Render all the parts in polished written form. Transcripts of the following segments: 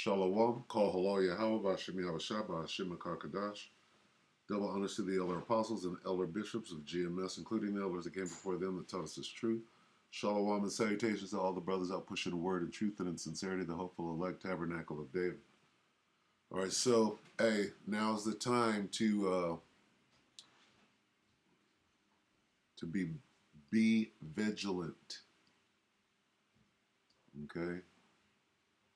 Shalom, Kol Halal Yahweh, Bashim Yahushua, Bashim Kakadash. Double honors to the elder apostles and elder bishops of GMS, including the elders that came before them that taught us this truth. Shalom and salutations to all the brothers out pushing the word in truth and in sincerity, the hopeful elect tabernacle of David. All right, so, hey, now's the time to be vigilant. Okay?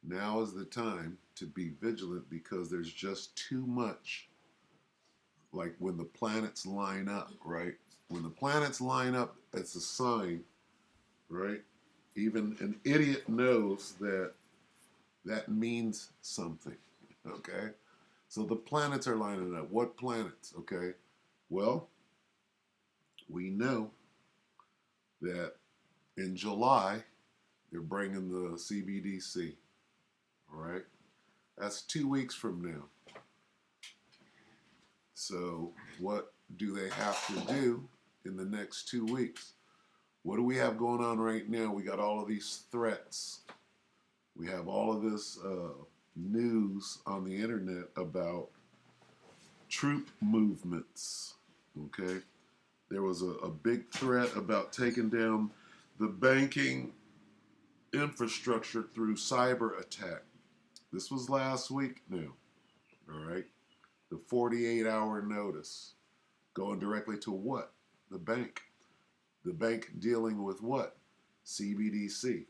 Now is the time to be vigilant because there's just too much. Like when the planets line up, right? When the planets line up, it's a sign, right? Even an idiot knows that that means something, okay? So the planets are lining up. What planets, okay? Well, we know that in July, they're bringing the CBDC, all right? That's 2 weeks from now. So what do they have to do in the next 2 weeks? What do we have going on right now? We got all of these threats. We have all of this news on the internet about troop movements. Okay? There was a big threat about taking down the banking infrastructure through cyber attack. This was last week now. All right? The 48-hour notice going directly to what? The bank. The bank dealing with what? CBDC.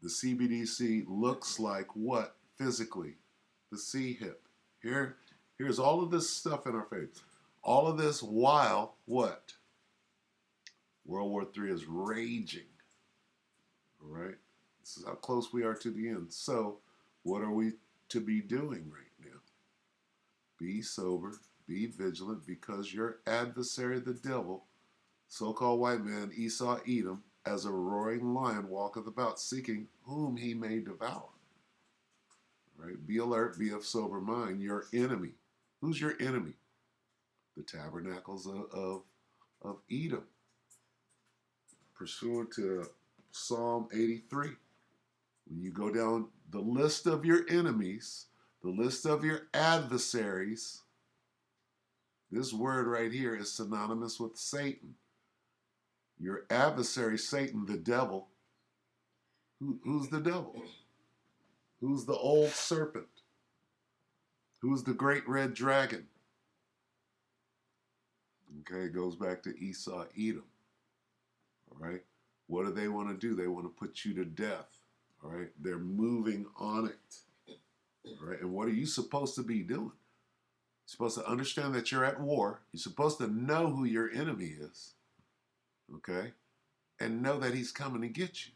The CBDC looks like what physically? The C hip. Here's all of this stuff in our face. All of this while what? World War III is raging. All right? This is how close we are to the end. So, what are we to be doing right now? Be sober, be vigilant, because your adversary, the devil, so-called white man, Esau Edom, as a roaring lion walketh about, seeking whom he may devour. Right? Be alert, be of sober mind. Your enemy. Who's your enemy? The tabernacles of Edom. Pursuant to Psalm 83. When you go down the list of your enemies, the list of your adversaries, this word right here is synonymous with Satan. Your adversary, Satan, the devil. Who's the devil? Who's the old serpent? Who's the great red dragon? Okay, it goes back to Esau, Edom. All right? What do they want to do? They want to put you to death. All right? They're moving on it. All right? And what are you supposed to be doing? You're supposed to understand that you're at war. You're supposed to know who your enemy is. Okay? And know that he's coming to get you.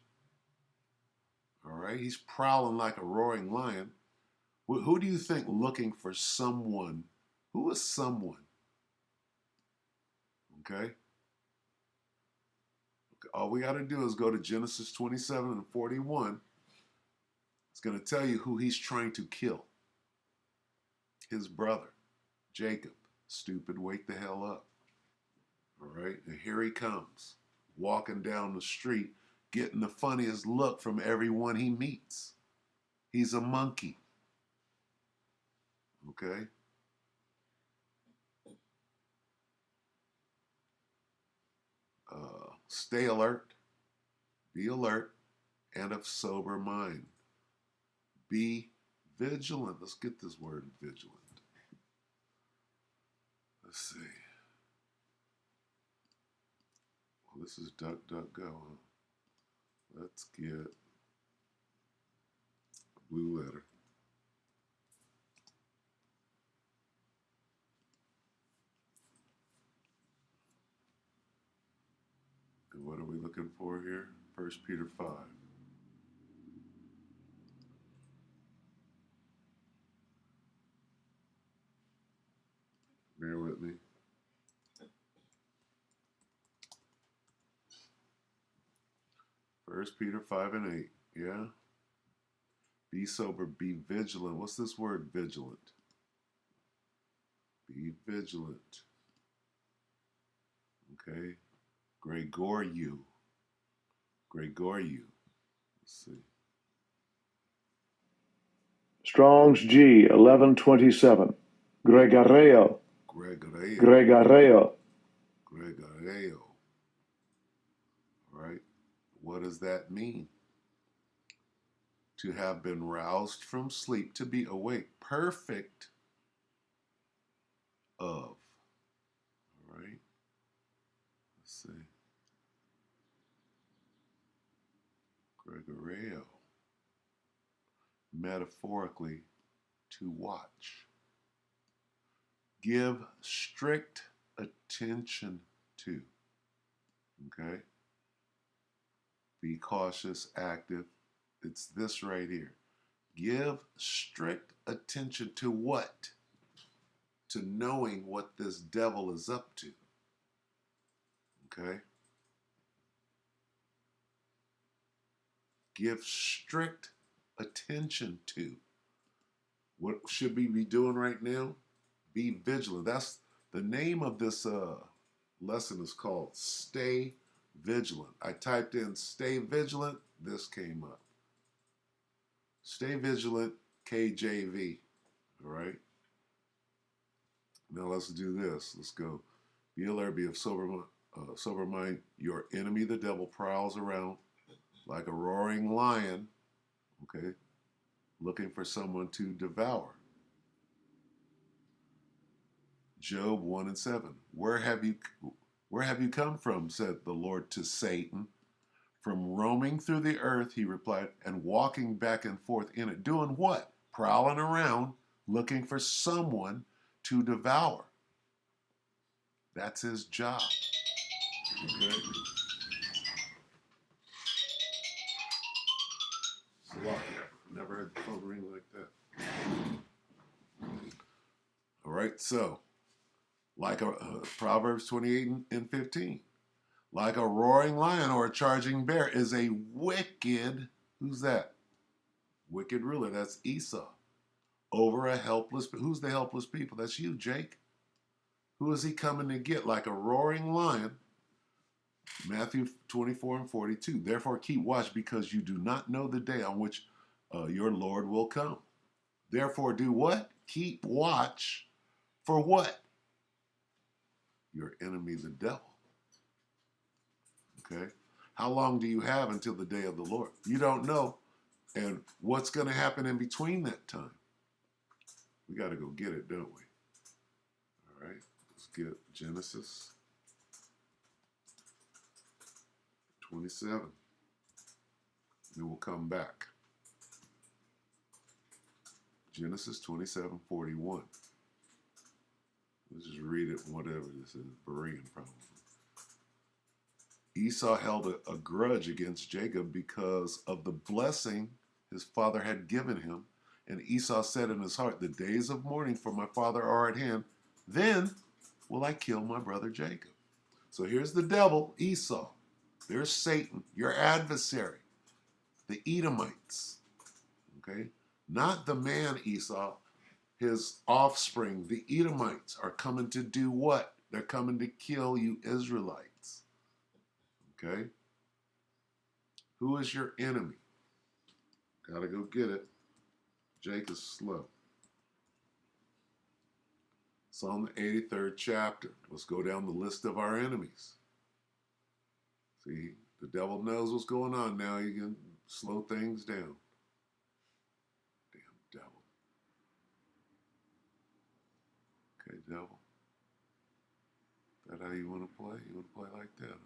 All right? He's prowling like a roaring lion. Who do you think looking for someone? Who is someone? Okay? All we got to do is go to Genesis 27 and 41. It's going to tell you who he's trying to kill. His brother, Jacob. Stupid, wake the hell up. All right? And here he comes, walking down the street, getting the funniest look from everyone he meets. He's a monkey. Okay? Stay alert, be alert, and of sober mind. Be vigilant. Let's get this word vigilant. Let's see. Well, this is DuckDuckGo. Let's get a blue letter. And what are we looking for here? 1 Peter 5. Bear with me. First Peter 5 and 8. Yeah? Be sober, be vigilant. What's this word, vigilant? Be vigilant. Okay? Gregoriou. Gregoriou. Let's see. Strong's G 1127. Gregareo. Gregoreo. Gregareo. Gregoreo. Right? What does that mean? To have been roused from sleep, to be awake, perfect of. All right? Let's see. Gregoreo. Metaphorically, to watch. Give strict attention to. Okay? Be cautious, active. It's this right here. Give strict attention to what? To knowing what this devil is up to. Okay? Give strict attention to. What should we be doing right now? Be vigilant. That's the name of this lesson is called Stay Vigilant. I typed in Stay Vigilant. This came up. Stay Vigilant, KJV. All right? Now let's do this. Let's go. Be alert, be of sober mind. Your enemy, the devil, prowls around like a roaring lion, okay, looking for someone to devour. Job 1:7. Where have you come from? Said the Lord to Satan. From roaming through the earth, he replied, and walking back and forth in it. Doing what? Prowling around, looking for someone to devour. That's his job. Okay? Never heard the phone ring like that. All right, so like Proverbs 28 and 15, like a roaring lion or a charging bear is a wicked, who's that? Wicked ruler, that's Esau. Over a helpless, who's the helpless people? That's you, Jake. Who is he coming to get? Like a roaring lion. Matthew 24 and 42. Therefore keep watch, because you do not know the day on which your Lord will come. Therefore do what? Keep watch for what? Your enemy, the devil. Okay? How long do you have until the day of the Lord? You don't know. And what's going to happen in between that time? We got to go get it, don't we? All right. Let's get Genesis 27. Then we'll come back. Genesis 27:41. Let's just read it, whatever this is. Berean, probably. Esau held a grudge against Jacob because of the blessing his father had given him. And Esau said in his heart, the days of mourning for my father are at hand. Then will I kill my brother Jacob. So here's the devil, Esau. There's Satan, your adversary, the Edomites. Okay? Not the man Esau, his offspring, the Edomites, are coming to do what? They're coming to kill you Israelites. Okay? Who is your enemy? Gotta go get it. Jake is slow. Psalm 83rd chapter. Let's go down the list of our enemies. See, the devil knows what's going on now. You can slow things down. Damn devil. Okay, devil. Is that how you want to play? You want to play like that?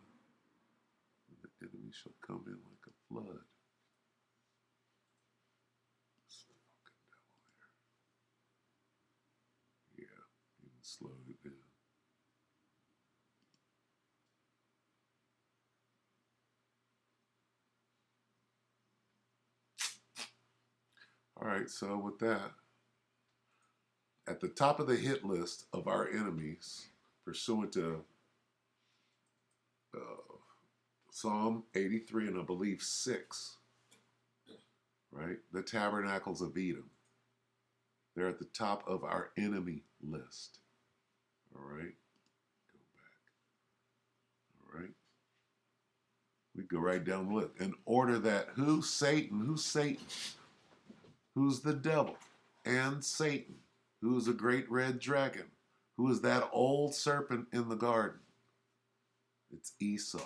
The enemy shall come in like a flood. This fucking devil here. Yeah, even slowed it down. All right, so with that, at the top of the hit list of our enemies, pursuant to Psalm 83 and I believe 6, right? The tabernacles of Edom. They're at the top of our enemy list. All right? Go back. All right? We go right down the list. In order that who's Satan? Who's Satan? Who's the devil? and Satan, who is a great red dragon, who is that old serpent in the garden. It's Esau,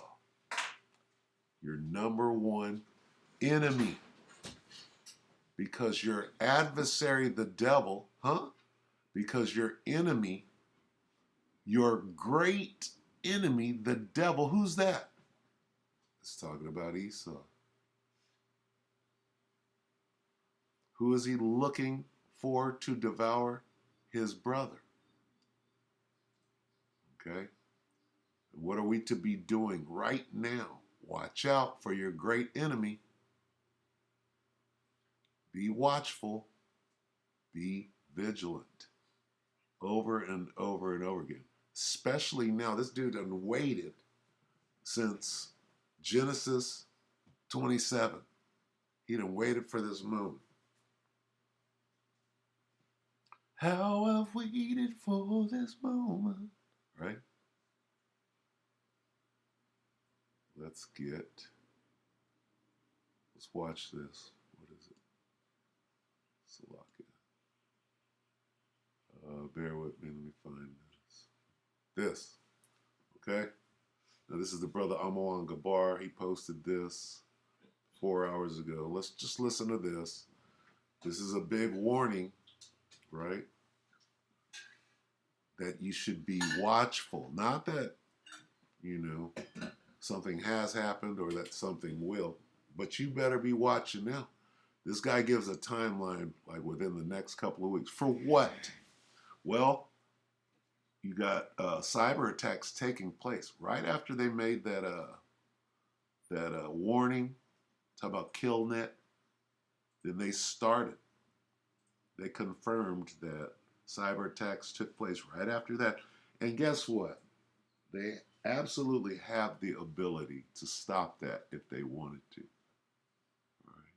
your number one enemy. Because your adversary, the devil, because your enemy, your great enemy, the devil, who's that? It's talking about Esau. Who is he looking for to devour? His brother. Okay? And what are we to be doing right now? Watch out for your great enemy. Be watchful. Be vigilant. Over and over and over again. Especially now, this dude done waited since Genesis 27. He done waited for this moment. How I've waited for this moment. Right? Let's watch this. What is it? Salakia. Bear with me. Let me find this. Okay? Now, this is the brother Amon Gabar. He posted this 4 hours ago. Let's just listen to this. This is a big warning, right? That you should be watchful. Not that, something has happened or that something will, but you better be watching now. This guy gives a timeline like within the next couple of weeks. For what? Well, you got cyber attacks taking place right after they made that warning, talk about KillNet. Then they started. They confirmed that cyber attacks took place right after that. And guess what? They absolutely have the ability to stop that if they wanted to. Right?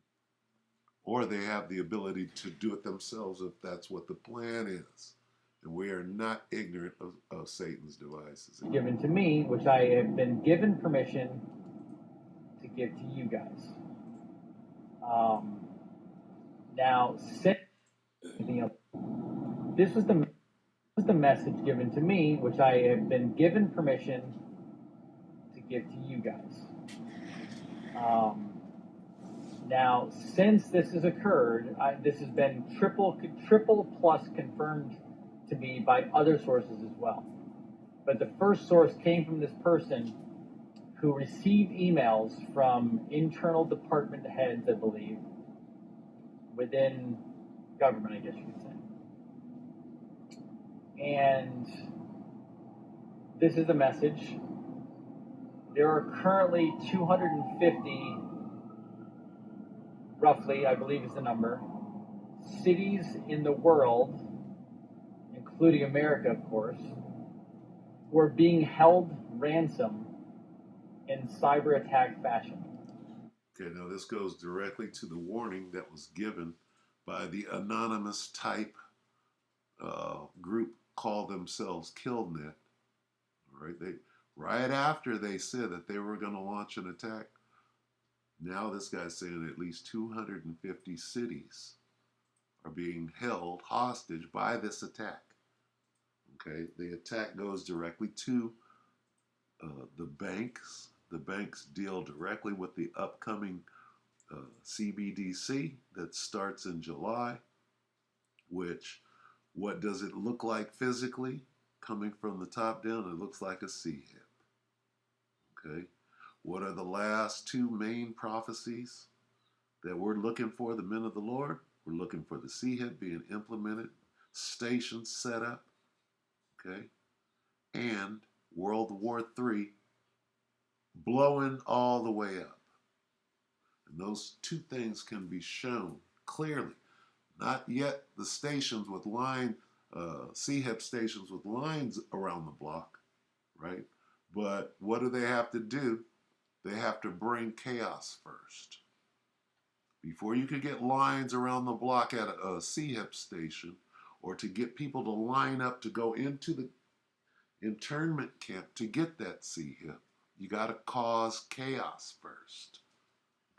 Or they have the ability to do it themselves if that's what the plan is. And we are not ignorant of Satan's devices. Given to me, which I have been given permission to give to you guys. Now, this was the message given to me, which I have been given permission to give to you guys. Now, since this has occurred, this has been triple plus confirmed to me by other sources as well. But the first source came from this person who received emails from internal department heads, I believe, within government, I guess you could say. And this is the message. There are currently 250, roughly, I believe is the number, cities in the world, including America, of course, who are being held ransom in cyber attack fashion. Okay, now this goes directly to the warning that was given by the anonymous type group called themselves KillNet. Right after they said that they were going to launch an attack, now this guy's saying at least 250 cities are being held hostage by this attack. Okay, the attack goes directly to the banks. The banks deal directly with the upcoming CBDC that starts in July, which, what does it look like physically? Coming from the top down, it looks like a C hip. Okay, what are the last two main prophecies that we're looking for, the men of the Lord? We're looking for the C hip being implemented, stations set up, okay, and World War III blowing all the way up. And those two things can be shown clearly. Not yet the stations with CHIP stations with lines around the block, right? But what do they have to do? They have to bring chaos first. Before you could get lines around the block at a CHIP station, or to get people to line up to go into the internment camp to get that CHIP, you got to cause chaos first.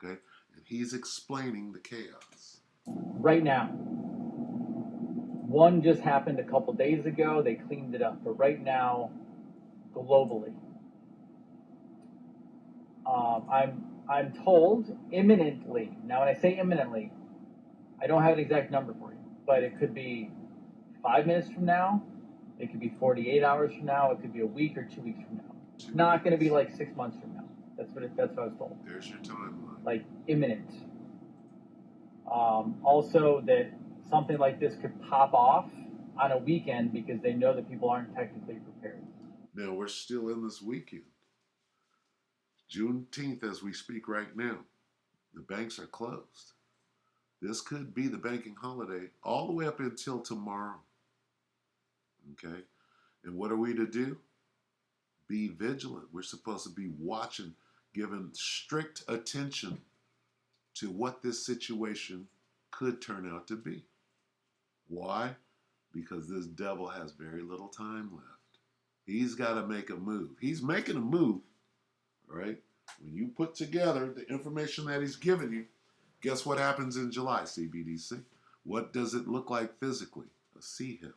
Okay? And he's explaining the chaos. Right now, One just happened a couple days ago. They cleaned it up, but right now, globally, I'm told imminently. Now, when I say imminently, I don't have an exact number for you, but it could be 5 minutes from now. It could be 48 hours from now. It could be a week or 2 weeks from now. It's not going to be like 6 months from now. That's what I was told. There's your timeline. Like imminent. Also, that something like this could pop off on a weekend because they know that people aren't technically prepared. Now we're still in this weekend. Juneteenth, as we speak right now, the banks are closed. This could be the banking holiday all the way up until tomorrow. Okay? And what are we to do? Be vigilant. We're supposed to be watching, giving strict attention to what this situation could turn out to be. Why? Because this devil has very little time left. He's got to make a move. He's making a move, right? When you put together the information that he's given you, guess what happens in July, CBDC? What does it look like physically? A C hip.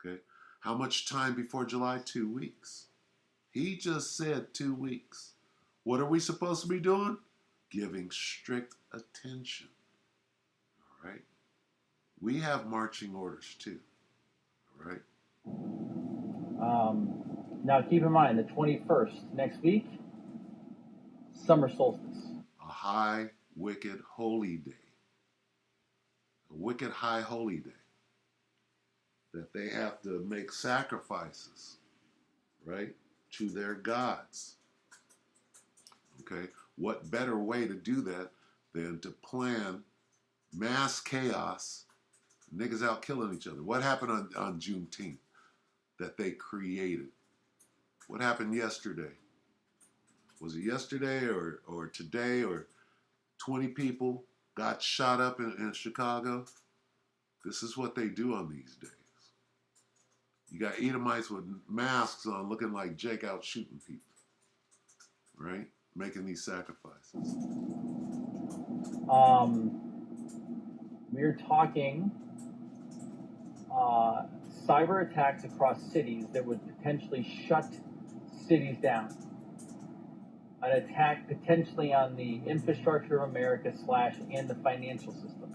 Okay? How much time before July? 2 weeks. He just said 2 weeks. What are we supposed to be doing? Giving strict attention. All right? We have marching orders too. All right? Now, keep in mind, the 21st, next week, summer solstice. A high, wicked, holy day. A wicked, high, holy day. That they have to make sacrifices, right, to their gods. Okay? What better way to do that than to plan mass chaos, niggas out killing each other? What happened on Juneteenth that they created? What happened yesterday? Was it yesterday or today or 20 people got shot up in Chicago? This is what they do on these days. You got Edomites with masks on looking like Jake out shooting people, right? Making these sacrifices. We're talking cyber attacks across cities that would potentially shut cities down. An attack potentially on the infrastructure of America / and the financial system.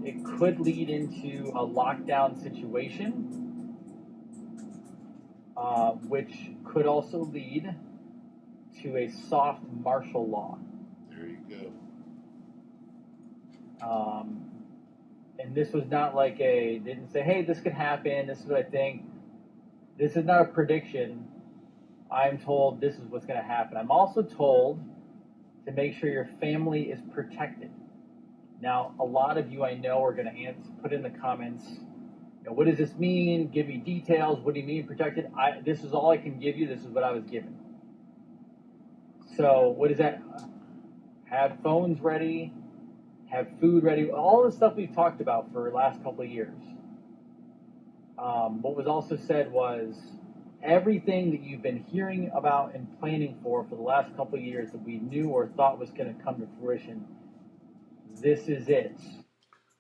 It could lead into a lockdown situation, which could also lead to a soft martial law. There you go. And this was not like didn't say, hey, this could happen, this is what I think. This is not a prediction. I'm told this is what's going to happen. I'm also told to make sure your family is protected. Now, a lot of you I know are going to put in the comments, what does this mean? Give me details. What do you mean protected? This is all I can give you. This is what I was given. So what is that? Have phones ready. Have food ready. All the stuff we've talked about for the last couple of years. What was also said was everything that you've been hearing about and planning for the last couple of years that we knew or thought was going to come to fruition, this is it.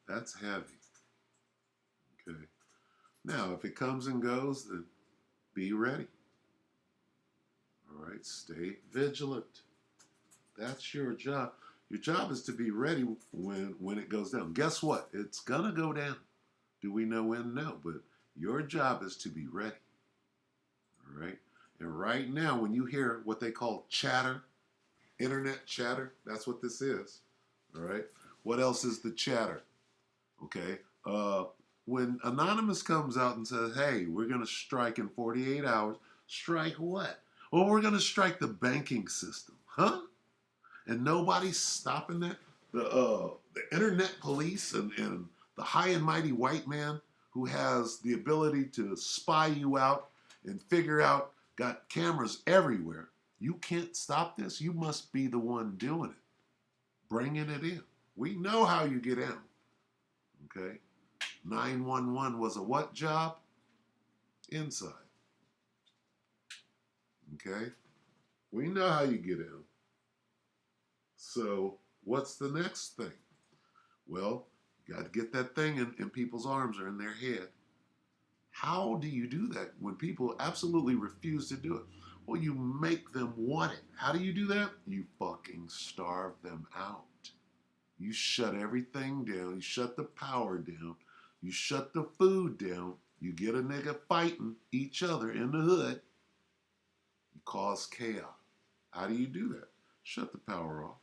That's heavy. Okay. Now, if it comes and goes, then be ready. All right. Stay vigilant. That's your job. Your job is to be ready when it goes down. Guess what? It's going to go down. Do we know when? No. But your job is to be ready. All right? And right now, when you hear what they call chatter, internet chatter, that's what this is. All right? What else is the chatter? Okay? When Anonymous comes out and says, hey, we're going to strike in 48 hours, strike what? Well, we're going to strike the banking system. Huh? And nobody's stopping that? The internet police and the high and mighty white man who has the ability to spy you out and figure out, got cameras everywhere. You can't stop this. You must be the one doing it, bringing it in. We know how you get in. Okay? 911 was a what job? Inside. Okay? We know how you get in. So, what's the next thing? Well, You got to get that thing in people's arms or in their head. How do you do that when people absolutely refuse to do it? Well, you make them want it. How do you do that? You fucking starve them out. You shut everything down. You shut the power down. You shut the food down. You get a nigga fighting each other in the hood. You cause chaos. How do you do that? Shut the power off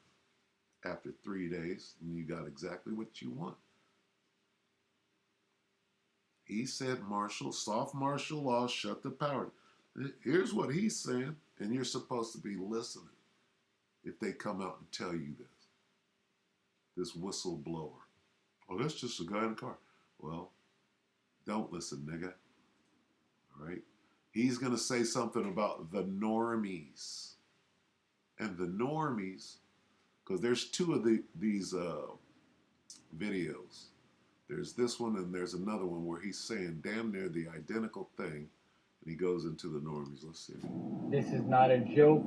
after 3 days, and you got exactly what you want. He said soft martial law, shut the power. Here's what he's saying, and you're supposed to be listening if they come out and tell you this whistleblower. Oh, that's just a guy in a car. Well, don't listen, nigga. All right? He's going to say something about the normies. And the normies, because there's two of these videos. There's this one and there's another one where he's saying damn near the identical thing. And he goes into the normies. Let's see. This is not a joke.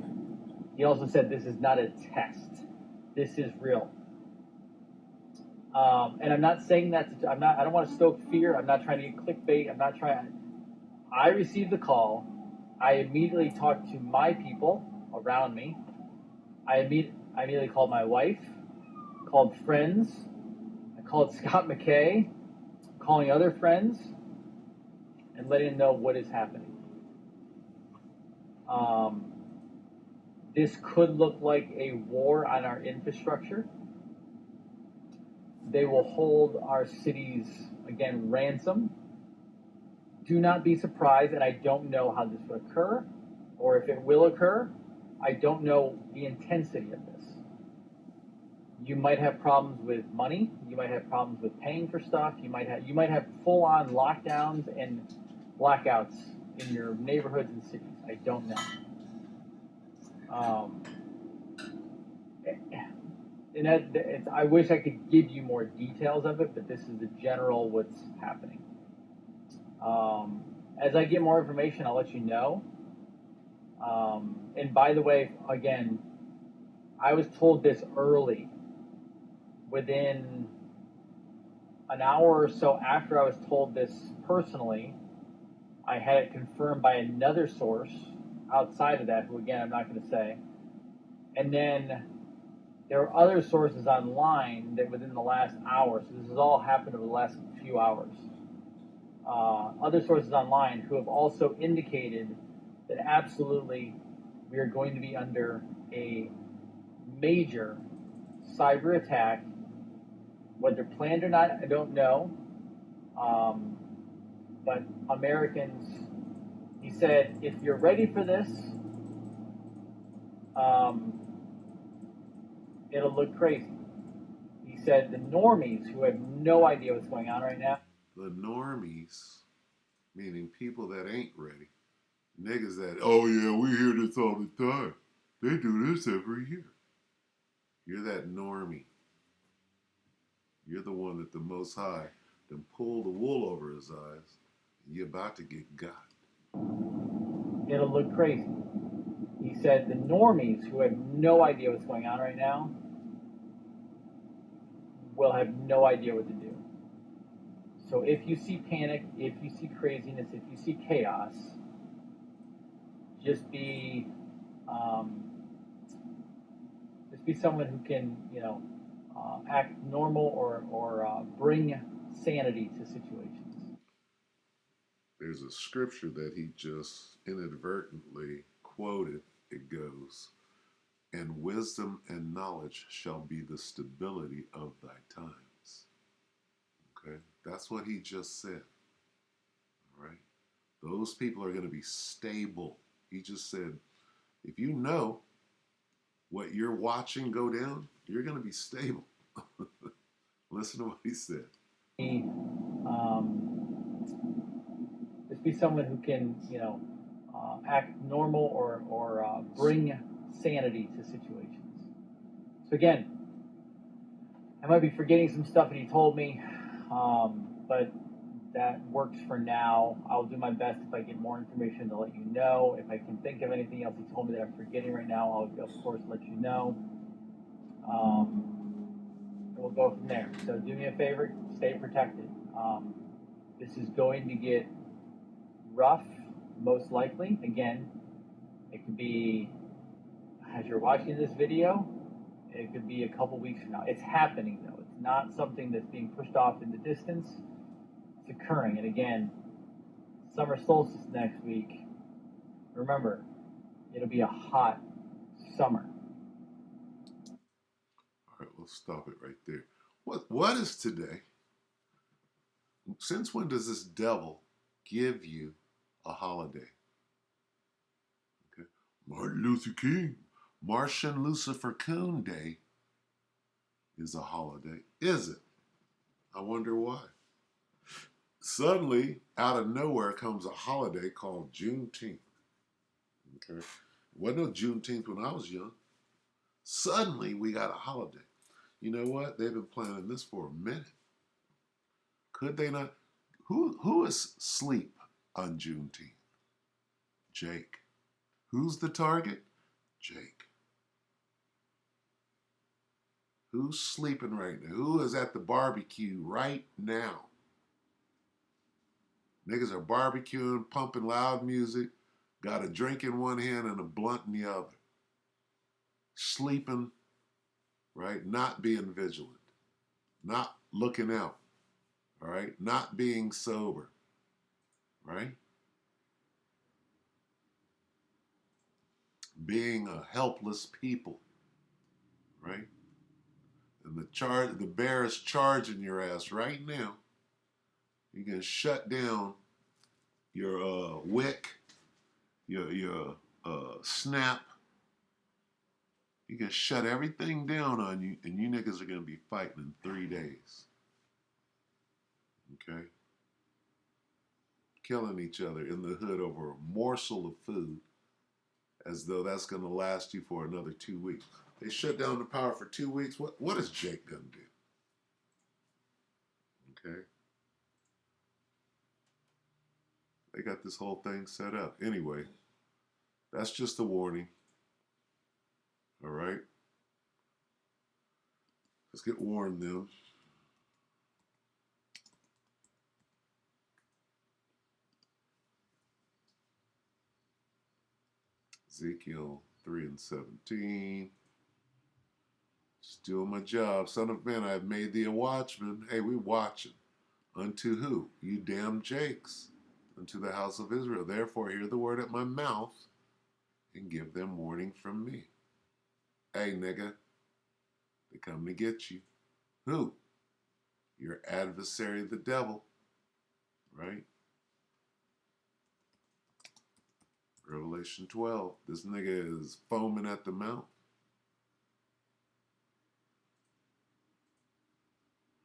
He also said this is not a test. This is real. And I'm not saying that. I don't want to stoke fear. I'm not trying to get clickbait. I'm not trying. I received the call. I immediately talked to my people around me. I immediately called my wife, called friends. I called Scott McKay, calling other friends, and letting them know what is happening. This could look like a war on our infrastructure. They will hold our cities, again, ransom. Do not be surprised, and I don't know how this will occur, or if it will occur. I don't know the intensity of this. You might have problems with money. You might have problems with paying for stuff. You might have full-on lockdowns and blackouts in your neighborhoods and cities. I don't know. I wish I could give you more details of it, but this is the general what's happening. As I get more information, I'll let you know. And by the way, again, I was told this early. Within an hour or so after I was told this personally, I had it confirmed by another source outside of that, who again I'm not going to say. And then there were other sources online that within the last hour, so this has all happened over the last few hours. Other sources online who have also indicated that absolutely we are going to be under a major cyber attack. Whether planned or not, I don't know. But Americans, he said, if you're ready for this, it'll look crazy. He said the normies who have no idea what's going on right now. The normies, meaning people that ain't ready. Niggas that, oh yeah, we hear this all the time. They do this every year. You're that normie. You're the one that the Most High then pulled the wool over his eyes, and you're about to get got. It'll look crazy. He said the normies who have no idea what's going on right now will have no idea what to do. So if you see panic, if you see craziness, if you see chaos, just be someone who can, act normal or bring sanity to situations. There's a scripture that he just inadvertently quoted. It goes, and wisdom and knowledge shall be the stability of thy times. Okay? That's what he just said. All right? Those people are going to be stable. He just said, if you know what you're watching go down, you're going to be stable. Listen to what he said. Just be someone who can, act normal or bring sanity to situations. So again, I might be forgetting some stuff that he told me, but that works for now. I'll do my best if I get more information to let you know. If I can think of anything else he told me that I'm forgetting right now, I'll of course let you know. We'll go go from there. So do me a favor, stay protected. This is going to get rough, most likely. Again, it could be as you're watching this video, it could be a couple weeks from now. It's happening though. It's not something that's being pushed off in the distance. It's occurring. And again, summer solstice next week. Remember, it'll be a hot summer. All right, we'll stop it right there. What is today? Since when does this devil give you a holiday? Okay. Martin Luther King, Martian Lucifer Coon Day is a holiday. Is it? I wonder why. Suddenly, out of nowhere comes a holiday called Juneteenth. Okay. Wasn't no Juneteenth when I was young. Suddenly, we got a holiday. You know what? They've been planning this for a minute. Could they not? Who is asleep on Juneteenth? Jake. Who's the target? Jake. Who's sleeping right now? Who is at the barbecue right now? Niggas are barbecuing, pumping loud music, got a drink in one hand and a blunt in the other. Sleeping, right? Not being vigilant. Not looking out. All right? Not being sober. Right? Being a helpless people. Right? And the bear is charging your ass right now. You can shut down your wick, your snap. You can shut everything down on you, and you niggas are gonna be fighting in 3 days. Okay? Killing each other in the hood over a morsel of food, as though that's gonna last you for another 2 weeks. They shut down the power for 2 weeks. What is Jake gonna do? Okay? They got this whole thing set up. Anyway, that's just a warning. All right? Let's get warned them. Ezekiel 3 and 17. Still my job. Son of man, I have made thee a watchman. Hey, we watching. Unto who? You damn Jakes. Unto the house of Israel. Therefore, hear the word at my mouth and give them warning from me. Hey, nigga, they come to get you. Who? Your adversary, the devil. Right? Revelation 12. This nigga is foaming at the mouth.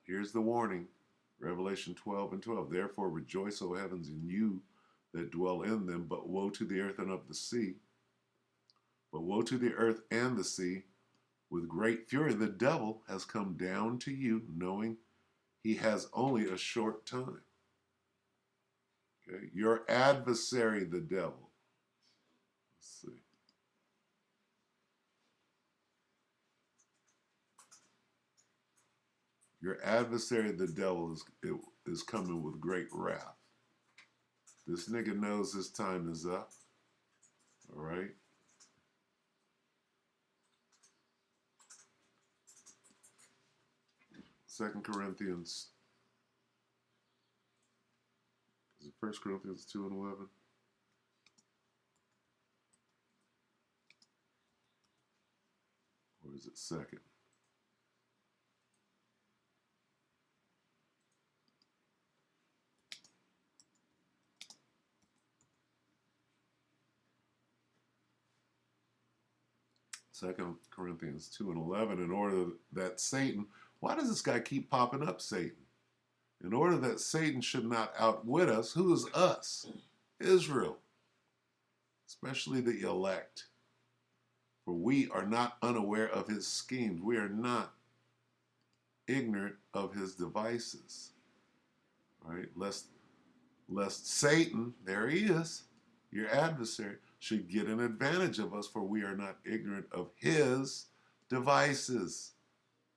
Here's the warning. Revelation 12 and 12. Therefore rejoice, O heavens, in you that dwell in them. But woe to the earth and of the sea. But woe to the earth and the sea. With great fury the devil has come down to you, knowing he has only a short time. Okay? Your adversary, the devil. Let's see. Your adversary, the devil, is coming with great wrath. This nigga knows his time is up. All right? Second Corinthians. Is it 1 Corinthians 2 and 11? Or is it second? Second Corinthians 2 and 11, in order that Satan, why does this guy keep popping up, Satan? In order that Satan should not outwit us, who is us? Israel, especially the elect. For we are not unaware of his schemes. We are not ignorant of his devices. Right? Lest Satan, there he is, your adversary, should get an advantage of us, for we are not ignorant of his devices.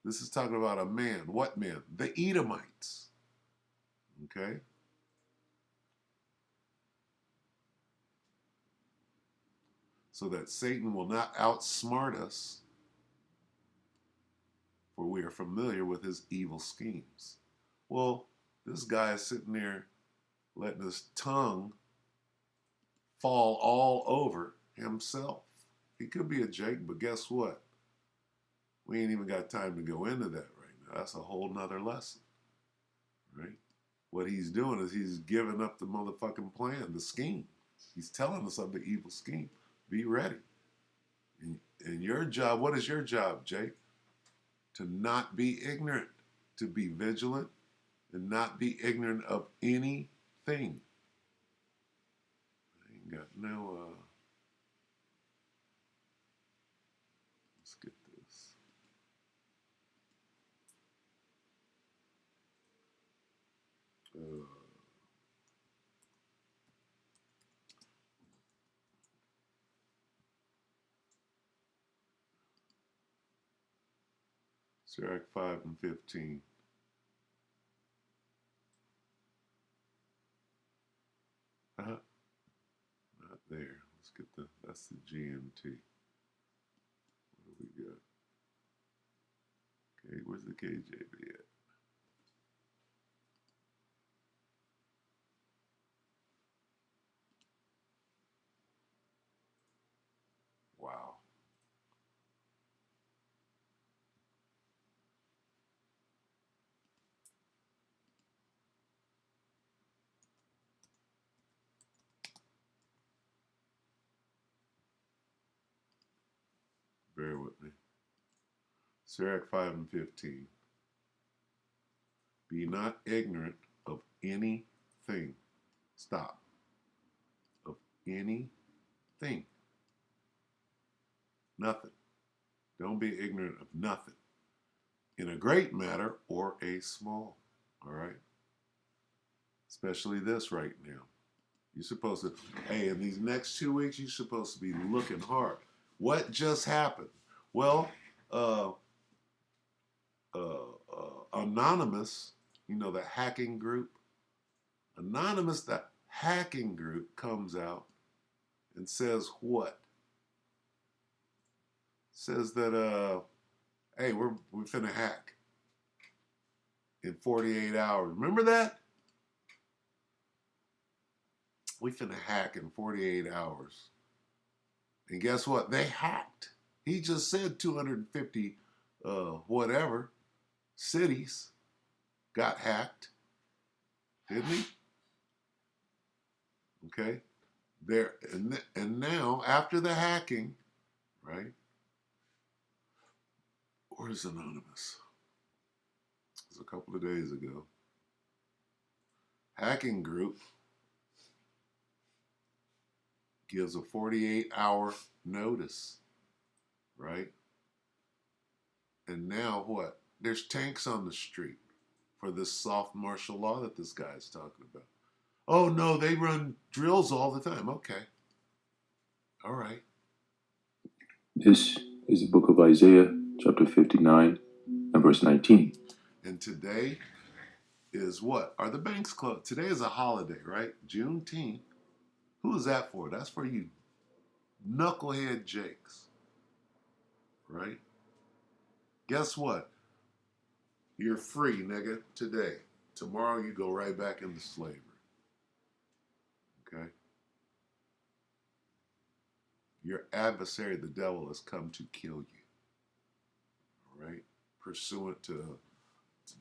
This is talking about a man. What man? The Edomites. Okay? So that Satan will not outsmart us, for we are familiar with his evil schemes. Well, this guy is sitting there letting his tongue fall all over himself. He could be a Jake, but guess what? We ain't even got time to go into that right now. That's a whole nother lesson, right? What he's doing is he's giving up the motherfucking plan, the scheme. He's telling us of the evil scheme. Be ready. And your job, what is your job, Jake? To not be ignorant, to be vigilant, and not be ignorant of anything. I ain't got no, let's get this. Sirach 5 and 15. Not there. Let's get that's the GMT. What do we got? Okay, where's the KJV at? Wow. Bear with me. Sirach 5 and 15. Be not ignorant of anything. Stop. Of anything. Nothing. Don't be ignorant of nothing. In a great matter or a small. All right? Especially this right now. You're supposed to, hey, in these next 2 weeks, you're supposed to be looking hard. What just happened? Well, Anonymous, you know, the hacking group. Anonymous, the hacking group, comes out and says what? Says that, hey, we're finna hack in 48 hours. Remember that? We finna hack in 48 hours. And guess what? They hacked. He just said 250 whatever cities got hacked. Didn't he? Okay. There and now after the hacking, right? Where's Anonymous? It was a couple of days ago. Hacking group gives a 48-hour notice, right? And now what? There's tanks on the street for this soft martial law that this guy is talking about. Oh no, they run drills all the time. Okay. All right. This is the book of Isaiah, chapter 59 and verse 19. And today is what? Are the banks closed? Today is a holiday, right? Juneteenth. Who is that for? That's for you knucklehead Jakes, right? Guess what? You're free, nigga, today. Tomorrow you go right back into slavery. Okay? Your adversary, the devil, has come to kill you. All right? Pursuant to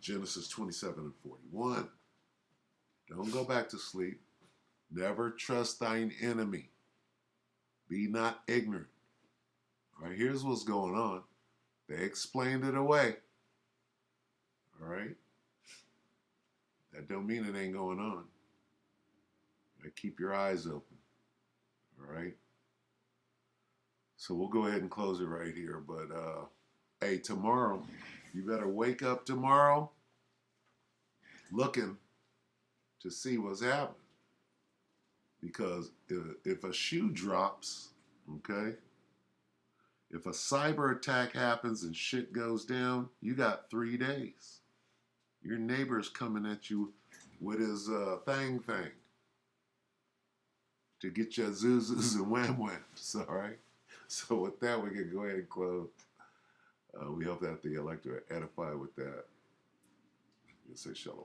Genesis 27 and 41. Don't go back to sleep. Never trust thine enemy. Be not ignorant. All right, here's what's going on. They explained it away. All right? That don't mean it ain't going on. Keep your eyes open. All right? So we'll go ahead and close it right here. But, hey, tomorrow, you better wake up tomorrow looking to see what's happening. Because if a shoe drops, okay, If a cyber attack happens and shit goes down, you got 3 days. Your neighbor's coming at you with his thing to get your zuzus and wham whams, all right? So with that, we can go ahead and close. We hope that the electorate edified with that. You say shalom.